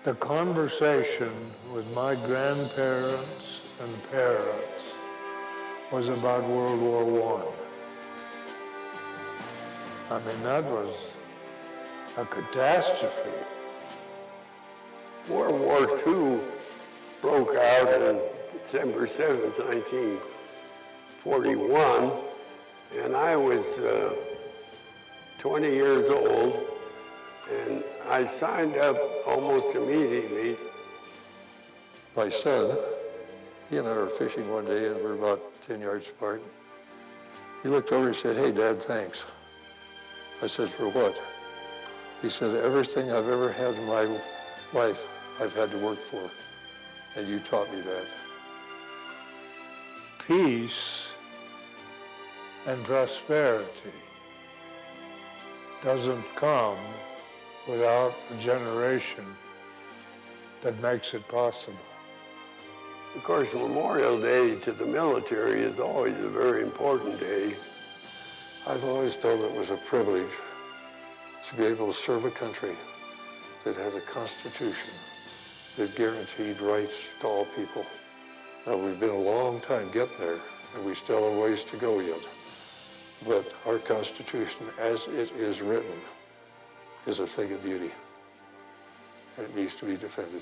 The conversation with my grandparents and parents was about World War I. I mean, that was a catastrophe. World War II broke out on December 7th, 1941, and I was 20 years old, and I signed up almost immediately. My son, he and I were fishing one day, and we were about 10 yards apart. He looked over and said, "Hey, Dad, thanks." I said, "For what?" He said, "Everything I've ever had in my life, I've had to work for, and you taught me that." Peace and prosperity doesn't come without a generation that makes it possible. Of course, Memorial Day to the military is always a very important day. I've always felt it was a privilege to be able to serve a country that had a constitution that guaranteed rights to all people. Now, we've been a long time getting there, and we still have ways to go yet. But our Constitution, as it is written, is a thing of beauty, and it needs to be defended.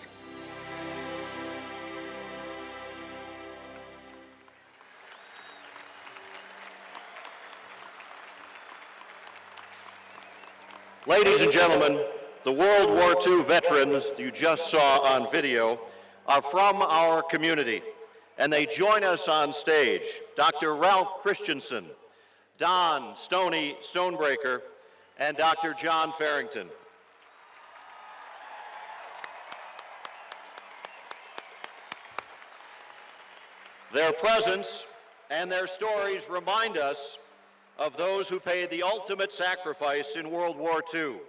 Ladies and gentlemen, the World War II veterans you just saw on video are from our community, and they join us on stage. Dr. Ralph Christensen, Don Stoney Stonebreaker, and Dr. John Farrington. Their presence and their stories remind us of those who paid the ultimate sacrifice in World War II.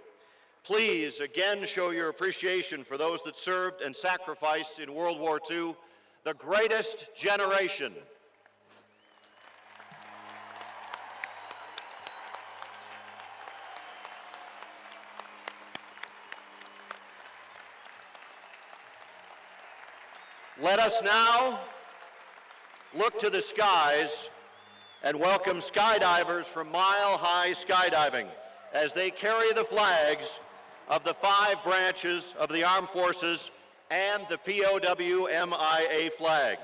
Please again show your appreciation for those that served and sacrificed in World War II, the greatest generation. Let us now look to the skies and welcome skydivers from Mile High Skydiving as they carry the flags of the 5 branches of the Armed Forces and the POW-MIA flag.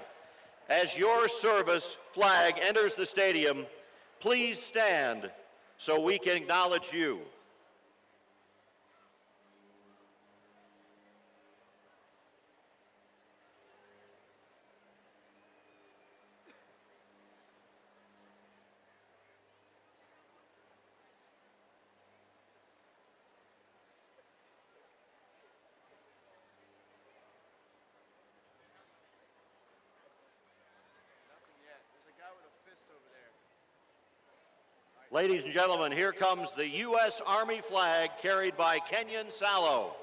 As your service flag enters the stadium, please stand so we can acknowledge you. Ladies and gentlemen, here comes the U.S. Army flag carried by Kenyon Sallow.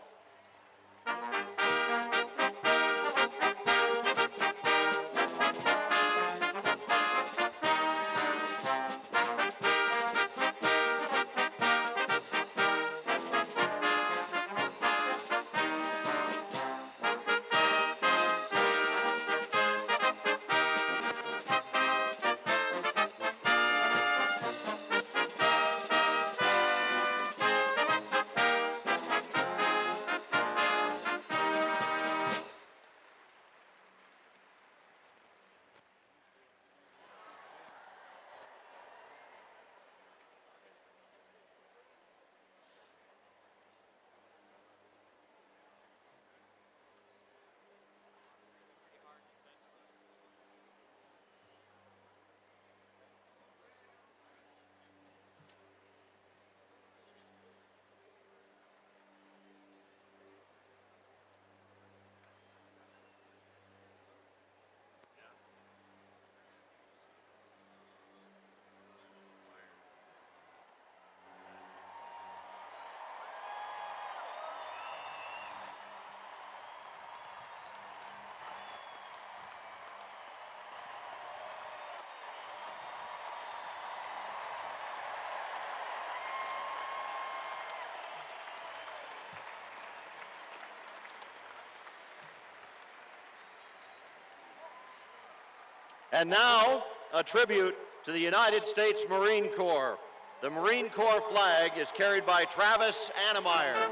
And now, a tribute to the United States Marine Corps. The Marine Corps flag is carried by Travis Annemeyer.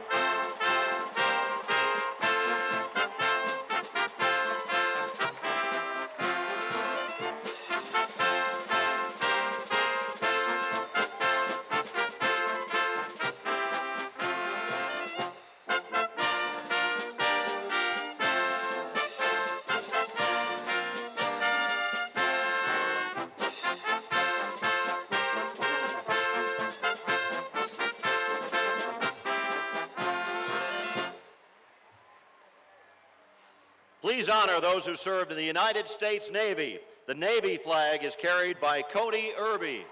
Please honor those who served in the United States Navy. The Navy flag is carried by Cody Irby.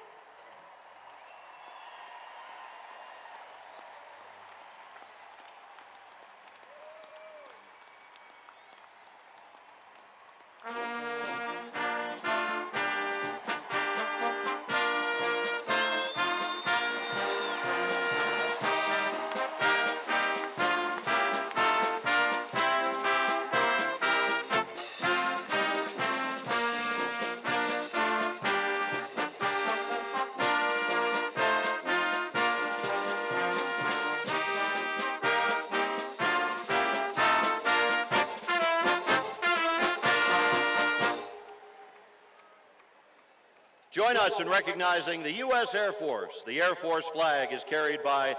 Join us in recognizing the U.S. Air Force. The Air Force flag is carried by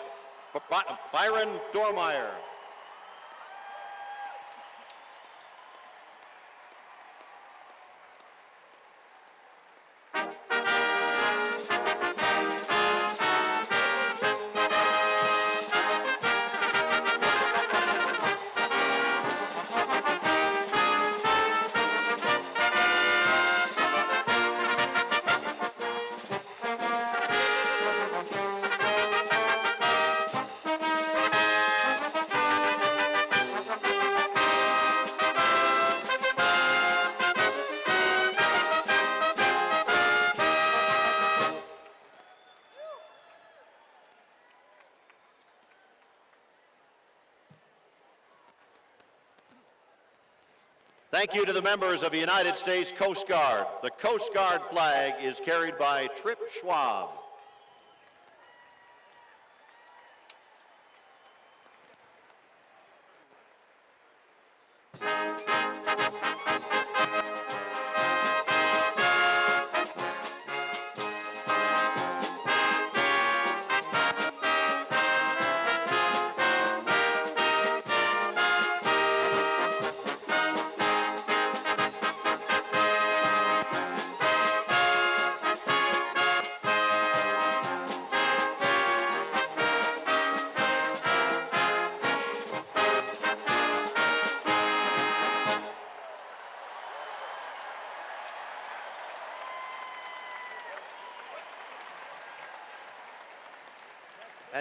Byron Dormeyer. Thank you to the members of the United States Coast Guard. The Coast Guard flag is carried by Trip Schwab.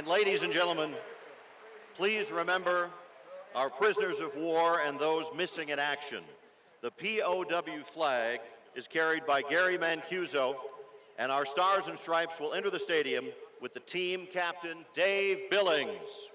And ladies and gentlemen, please remember our prisoners of war and those missing in action. The POW flag is carried by Gary Mancuso, and our Stars and Stripes will enter the stadium with the team captain, Dave Billings.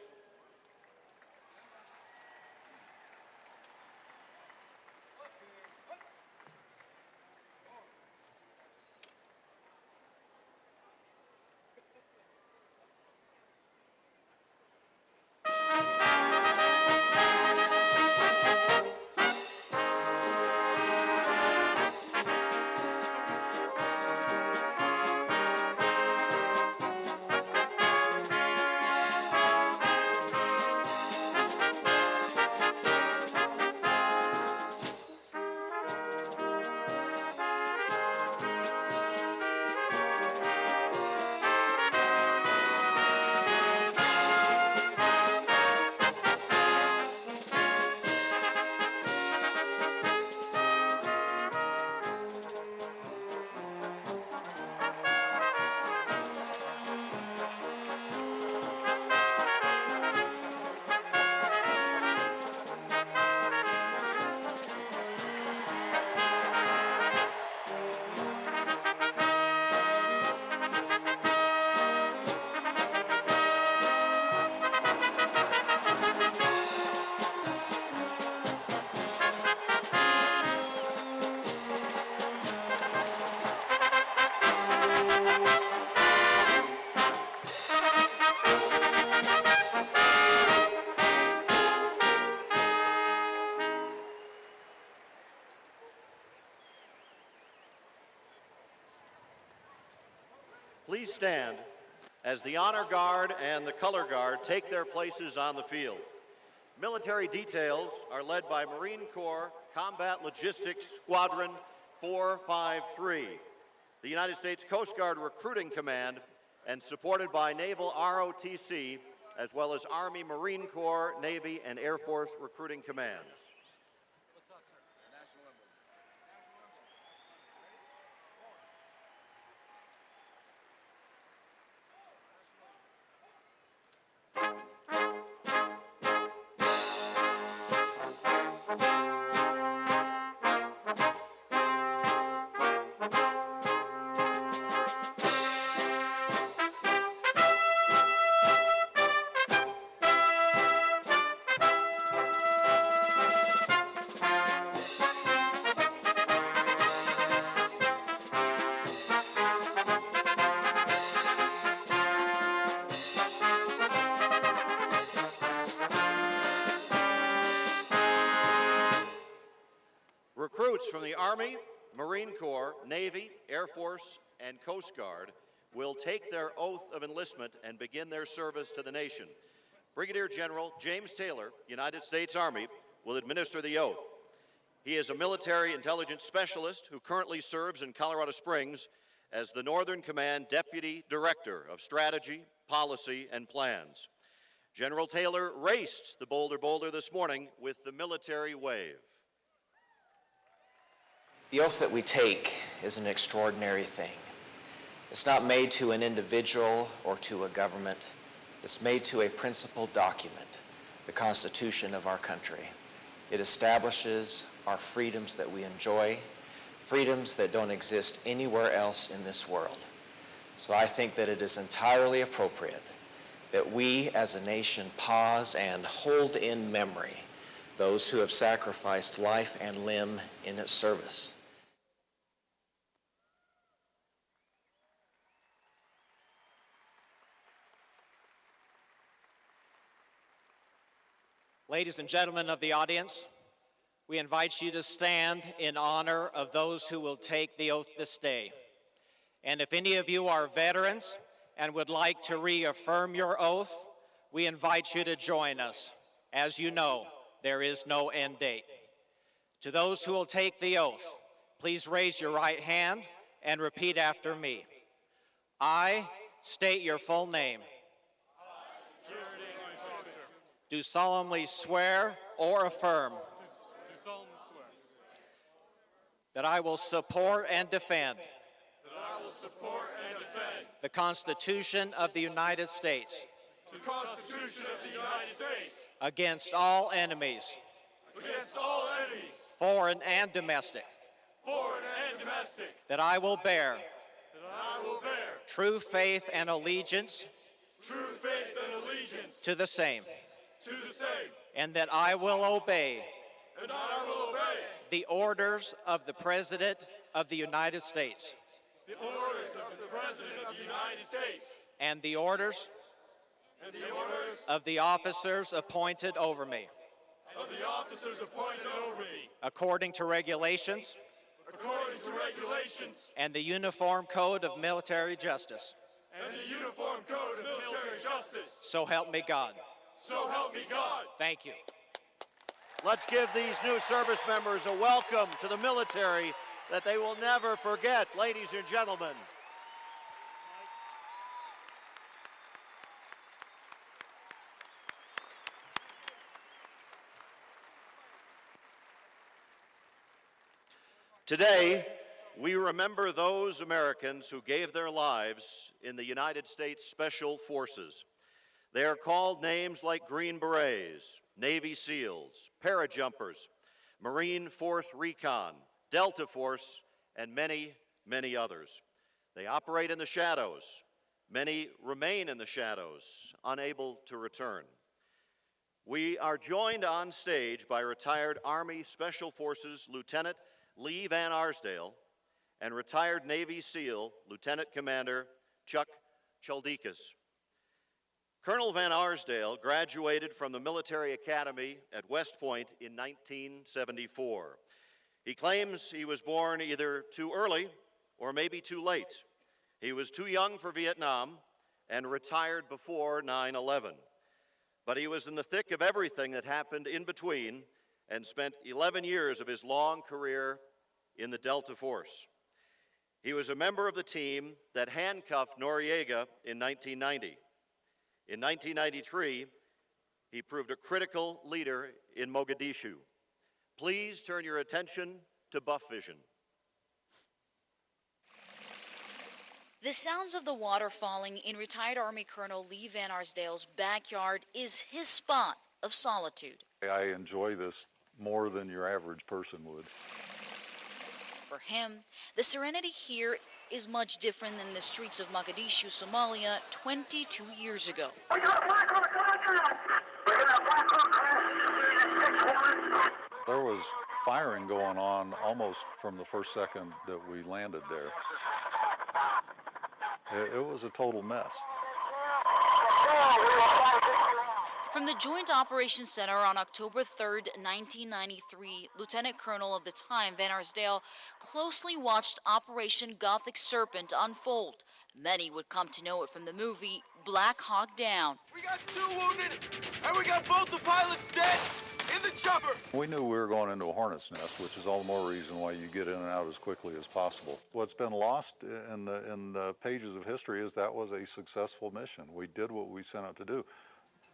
Please stand as the Honor Guard and the Color Guard take their places on the field. Military details are led by Marine Corps Combat Logistics Squadron 453, the United States Coast Guard Recruiting Command, and supported by Naval ROTC, as well as Army, Marine Corps, Navy, and Air Force recruiting commands. Recruits from the Army, Marine Corps, Navy, Air Force, and Coast Guard will take their oath of enlistment and begin their service to the nation. Brigadier General James Taylor, United States Army, will administer the oath. He is a military intelligence specialist who currently serves in Colorado Springs as the Northern Command Deputy Director of Strategy, Policy, and Plans. General Taylor raced the Boulder Boulder this morning with the military wave. The oath that we take is an extraordinary thing. It's not made to an individual or to a government. It's made to a principled document, the Constitution of our country. It establishes our freedoms that we enjoy, freedoms that don't exist anywhere else in this world. So I think that it is entirely appropriate that we as a nation pause and hold in memory those who have sacrificed life and limb in its service. Ladies and gentlemen of the audience, we invite you to stand in honor of those who will take the oath this day. And if any of you are veterans and would like to reaffirm your oath, we invite you to join us. As you know, there is no end date. To those who will take the oath, please raise your right hand and repeat after me. I state your full name. Do solemnly swear or affirm that I will support and defend the Constitution of the United States against all enemies, foreign and domestic, that I will bear true faith and allegiance to the same, and that I will obey the orders of the President of the United States and the orders of the officers appointed over me according to regulations and the Uniform Code of Military Justice. So help me God. So help me God. Thank you. Let's give these new service members a welcome to the military that they will never forget, ladies and gentlemen. Today, we remember those Americans who gave their lives in the United States Special Forces. They are called names like Green Berets, Navy SEALs, Parajumpers, Marine Force Recon, Delta Force, and many, many others. They operate in the shadows. Many remain in the shadows, unable to return. We are joined on stage by retired Army Special Forces Lieutenant Lee Van Arsdale and retired Navy SEAL Lieutenant Commander Chuck Chaldikas. Colonel Van Arsdale graduated from the Military Academy at West Point in 1974. He claims he was born either too early or maybe too late. He was too young for Vietnam and retired before 9/11. But he was in the thick of everything that happened in between and spent 11 years of his long career in the Delta Force. He was a member of the team that handcuffed Noriega in 1990. In 1993, he proved a critical leader in Mogadishu. Please turn your attention to Buff Vision. The sounds of the water falling in retired Army Colonel Lee Van Arsdale's backyard is his spot of solitude. I enjoy this more than your average person would. For him, the serenity here is much different than the streets of Mogadishu, Somalia, 22 years ago. There was firing going on almost from the first second that we landed there. It was a total mess. From the Joint Operations Center on October 3rd, 1993, Lieutenant Colonel of the time, Van Arsdale, closely watched Operation Gothic Serpent unfold. Many would come to know it from the movie Black Hawk Down. We got 2 wounded, and we got both the pilots dead in the chopper. We knew we were going into a hornet's nest, which is all the more reason why you get in and out as quickly as possible. What's been lost in the pages of history is that was a successful mission. We did what we set out to do.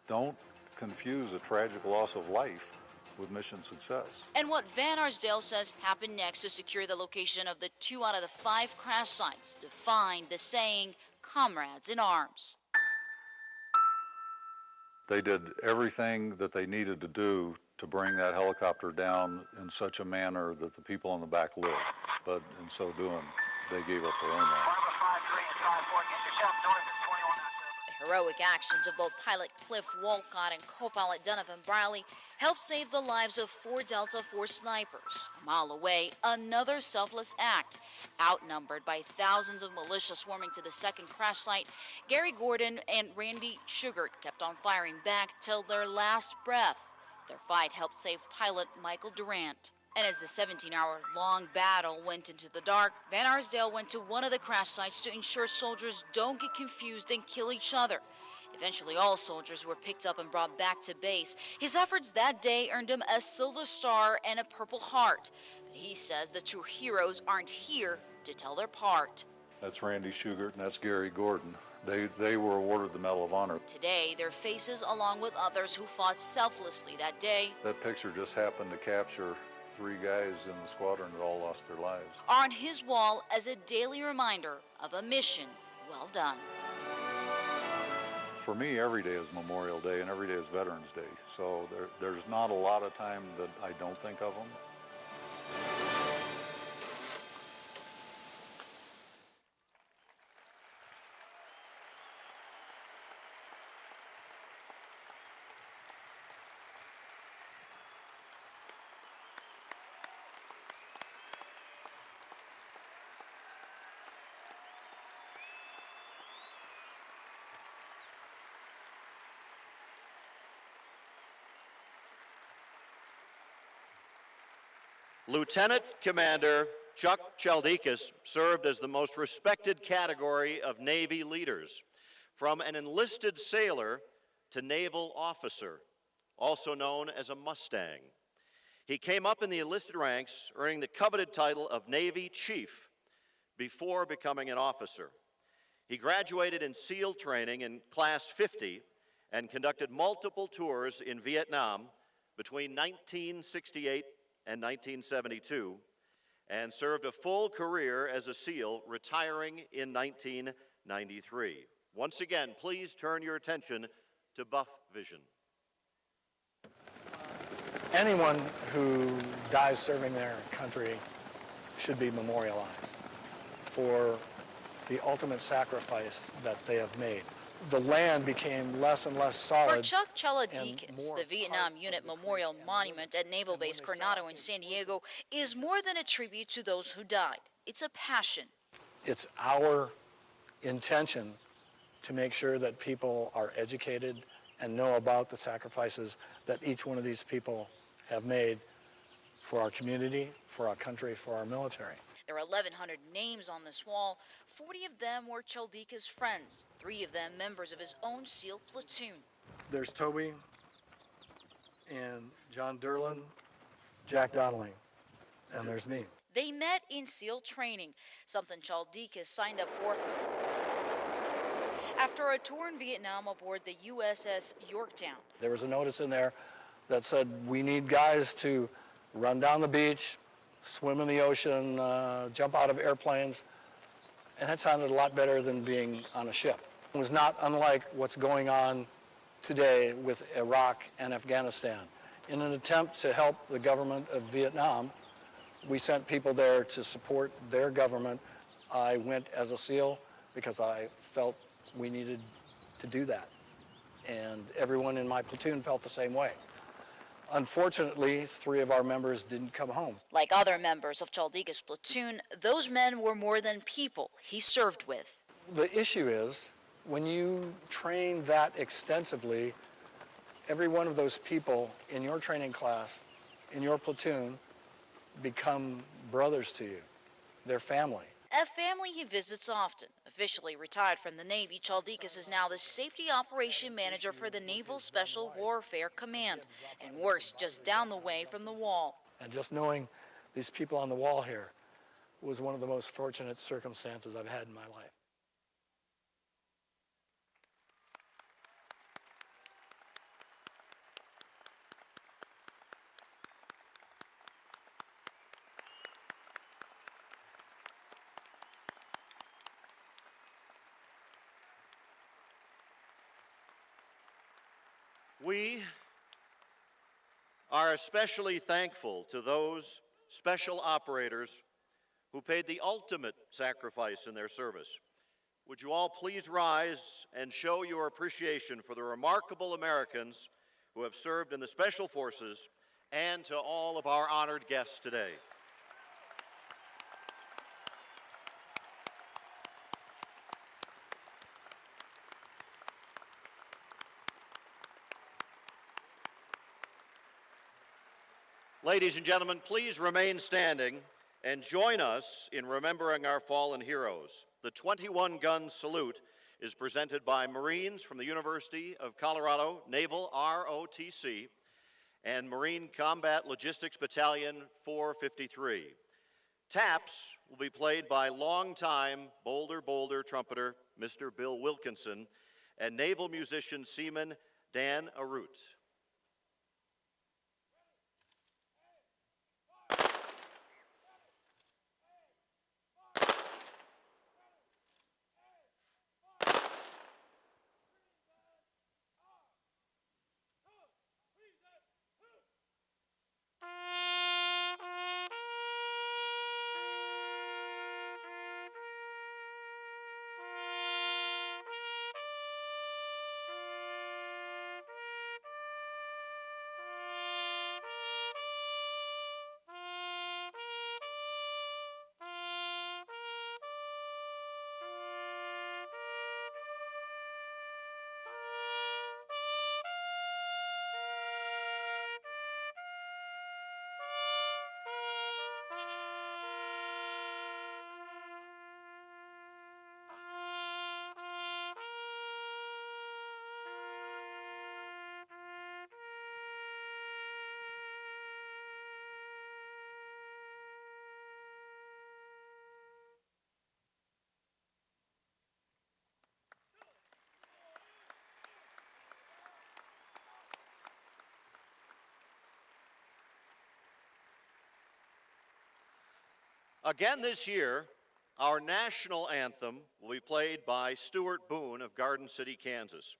Don't confuse a tragic loss of life with mission success. And what Van Arsdale says happened next to secure the location of the 2 out of the 5 crash sites defined the saying, comrades in arms. They did everything that they needed to do to bring that helicopter down in such a manner that the people in the back lived. But in so doing, they gave up their own lives. The heroic actions of both pilot Cliff Walcott and co-pilot Donovan Briley helped save the lives of 4 Delta Force snipers. A mile away, another selfless act. Outnumbered by thousands of militia swarming to the second crash site, Gary Gordon and Randy Sugart kept on firing back till their last breath. Their fight helped save pilot Michael Durant. And as the 17-hour-long battle went into the dark, Van Arsdale went to one of the crash sites to ensure soldiers don't get confused and kill each other. Eventually, all soldiers were picked up and brought back to base. His efforts that day earned him a Silver Star and a Purple Heart. But he says the true heroes aren't here to tell their part. That's Randy Sugart and that's Gary Gordon. They were awarded the Medal of Honor. Today, their faces, along with others who fought selflessly that day, That picture just happened to capture 3 guys in the squadron that all lost their lives. are on his wall as a daily reminder of a mission well done. For me, every day is Memorial Day and every day is Veterans Day. So there's not a lot of time that I don't think of them. Lieutenant Commander Chuck Chaldekas served as the most respected category of Navy leaders, from an enlisted sailor to naval officer, also known as a Mustang. He came up in the enlisted ranks, earning the coveted title of Navy Chief before becoming an officer. He graduated in SEAL training in Class 50 and conducted multiple tours in Vietnam between 1968 and 1972, and served a full career as a SEAL, retiring in 1993. Once again, please turn your attention to Buff Vision. Anyone who dies serving their country should be memorialized for the ultimate sacrifice that they have made. The land became less and less solid. For Chuck Chaldekas, the Vietnam Unit Memorial Monument at Naval Base Coronado in San Diego is more than a tribute to those who died. It's a passion. It's our intention to make sure that people are educated and know about the sacrifices that each one of these people have made for our community, for our country, for our military. There are 1,100 names on this wall. 40 of them were Chaldika's friends, 3 of them members of his own SEAL platoon. There's Toby and John Derlin, Jack Donnelly, and there's me. They met in SEAL training, something Chaldika signed up for after a tour in Vietnam aboard the USS Yorktown. There was a notice in there that said, we need guys to run down the beach, swim in the ocean, jump out of airplanes, and that sounded a lot better than being on a ship. It was not unlike what's going on today with Iraq and Afghanistan. In an attempt to help the government of Vietnam, we sent people there to support their government. I went as a SEAL because I felt we needed to do that. And everyone in my platoon felt the same way. Unfortunately, 3 of our members didn't come home. Like other members of Chaldika's platoon, those men were more than people he served with. The issue is, when you train that extensively, every one of those people in your training class, in your platoon, become brothers to you. They're family. A family he visits often. Officially retired from the Navy, Chaldikas is now the Safety Operation Manager for the Naval Special Warfare Command, and works just down the way from the wall. And just knowing these people on the wall here was one of the most fortunate circumstances I've had in my life. We are especially thankful to those special operators who paid the ultimate sacrifice in their service. Would you all please rise and show your appreciation for the remarkable Americans who have served in the Special Forces, and to all of our honored guests today. Ladies and gentlemen, please remain standing and join us in remembering our fallen heroes. The 21-gun salute is presented by Marines from the University of Colorado Naval ROTC and Marine Combat Logistics Battalion 453. Taps will be played by longtime Boulder trumpeter Mr. Bill Wilkinson and naval musician seaman Dan Arut. Again this year, our national anthem will be played by Stuart Boone of Garden City, Kansas.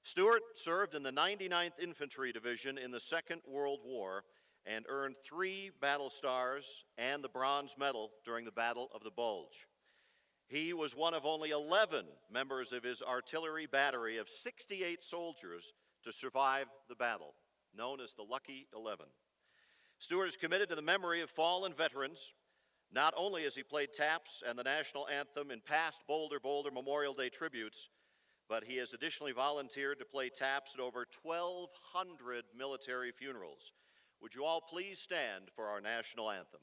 Stuart served in the 99th Infantry Division in the Second World War and earned 3 battle stars and the Bronze Medal during the Battle of the Bulge. He was one of only 11 members of his artillery battery of 68 soldiers to survive the battle, known as the Lucky 11. Stuart is committed to the memory of fallen veterans. Not only has he played taps and the national anthem in past Boulder Memorial Day tributes, but he has additionally volunteered to play taps at over 1,200 military funerals. Would you all please stand for our national anthem?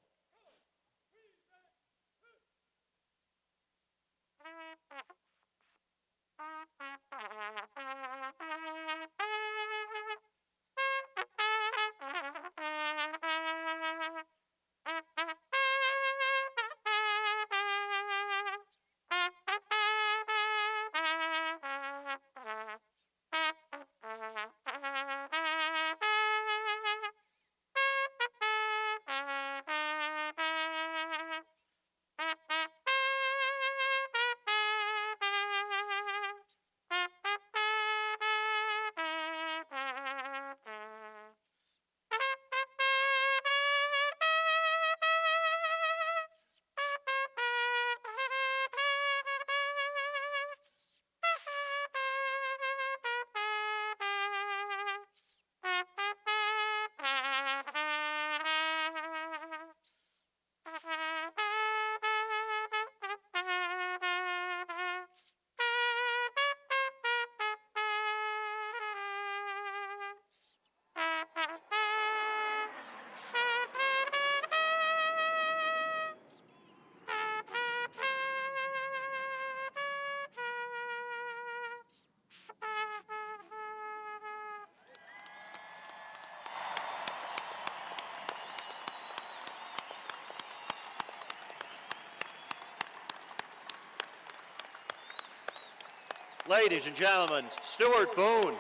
Ladies and gentlemen, Stuart Boone.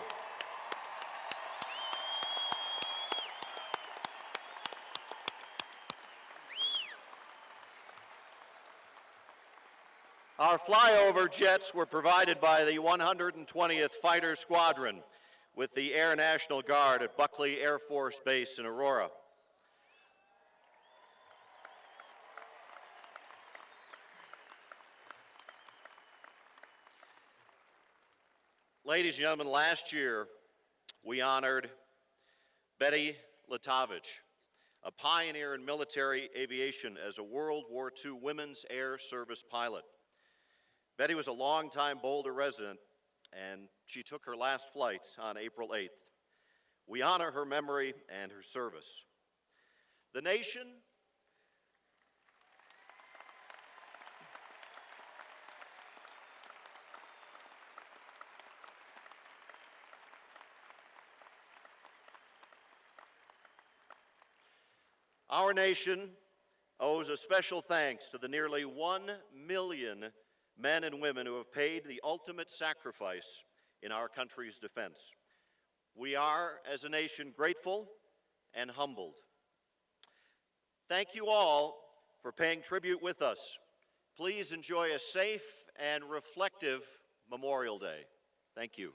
Our flyover jets were provided by the 120th Fighter Squadron with the Air National Guard at Buckley Air Force Base in Aurora. Ladies and gentlemen, last year we honored Betty Litovich, a pioneer in military aviation as a World War II Women's Air Service pilot. Betty was a longtime Boulder resident, and she took her last flight on April 8th. We honor her memory and her service. The nation Our nation owes a special thanks to the nearly 1 million men and women who have paid the ultimate sacrifice in our country's defense. We are, as a nation, grateful and humbled. Thank you all for paying tribute with us. Please enjoy a safe and reflective Memorial Day. Thank you.